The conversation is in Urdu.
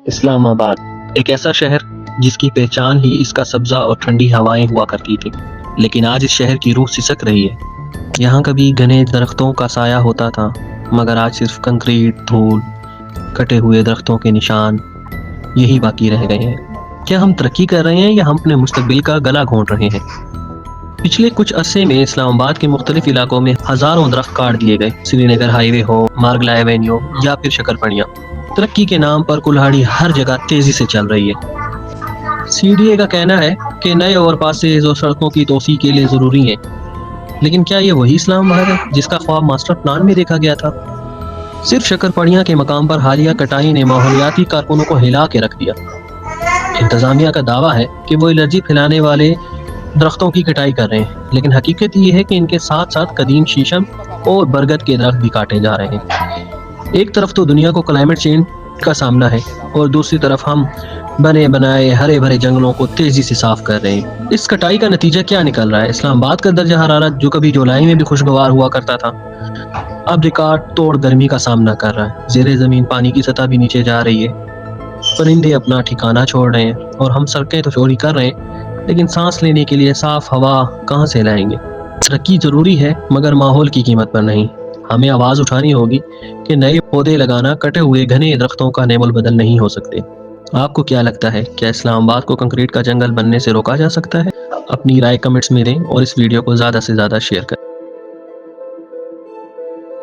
اسلام آباد ایک ایسا شہر جس کی پہچان ہی اس کا سبزہ اور ٹھنڈی ہوائیں ہوا کرتی تھی، لیکن آج اس شہر کی روح سسک رہی ہے۔ یہاں کبھی گھنے درختوں کا سایہ ہوتا تھا، مگر آج صرف کنکریٹ، دھول، کٹے ہوئے درختوں کے نشان یہی باقی رہ گئے ہیں۔ کیا ہم ترقی کر رہے ہیں یا ہم اپنے مستقبل کا گلا گھونٹ رہے ہیں؟ پچھلے کچھ عرصے میں اسلام آباد کے مختلف علاقوں میں ہزاروں درخت کاٹ دیے گئے۔ سری نگر ہائی وے ہو، مارگلا ایونیو یا پھر شکر پڑیاں، ترقی کے نام پر کلہاڑی ہر جگہ تیزی سے چل رہی ہے۔ سی ڈی اے کا کہنا ہے کہ نئے اوور پاسز اور سڑکوں کی توسیع کے لیے ضروری ہیں، لیکن کیا یہ وہی اسلام آباد ہے جس کا خواب ماسٹر پلان میں دیکھا گیا تھا؟ صرف شکر پڑیاں کے مقام پر حالیہ کٹائی نے ماحولیاتی کارکنوں کو ہلا کے رکھ دیا۔ انتظامیہ کا دعویٰ ہے کہ وہ الرجی پھیلانے والے درختوں کی کٹائی کر رہے ہیں، لیکن حقیقت یہ ہے کہ ان کے ساتھ ساتھ قدیم شیشم اور برگد کے درخت بھی کاٹے جا رہے ہیں۔ ایک طرف تو دنیا کو کلائمیٹ چینج کا سامنا ہے اور دوسری طرف ہم بنے بنائے ہرے بھرے جنگلوں کو تیزی سے صاف کر رہے ہیں۔ اس کٹائی کا نتیجہ کیا نکل رہا ہے؟ اسلام آباد کا درجہ حرارت جو کبھی جولائی میں بھی خوشگوار ہوا کرتا تھا، اب ریکارڈ توڑ گرمی کا سامنا کر رہا ہے۔ زیر زمین پانی کی سطح بھی نیچے جا رہی ہے، پرندے اپنا ٹھکانہ چھوڑ رہے ہیں اور ہم سڑکیں تو چوڑی کر رہے ہیں، لیکن سانس لینے کے لیے صاف ہوا کہاں سے لائیں گے؟ ترقی ضروری ہے مگر ماحول کی قیمت پر نہیں۔ ہمیں آواز اٹھانی ہوگی کہ نئے پودے لگانا کٹے ہوئے گھنے درختوں کا نعم البدل نہیں ہو سکتے۔ آپ کو کیا لگتا ہے، کیا اسلام آباد کو کنکریٹ کا جنگل بننے سے روکا جا سکتا ہے؟ اپنی رائے کمنٹس میں دیں اور اس ویڈیو کو زیادہ سے زیادہ شیئر کریں۔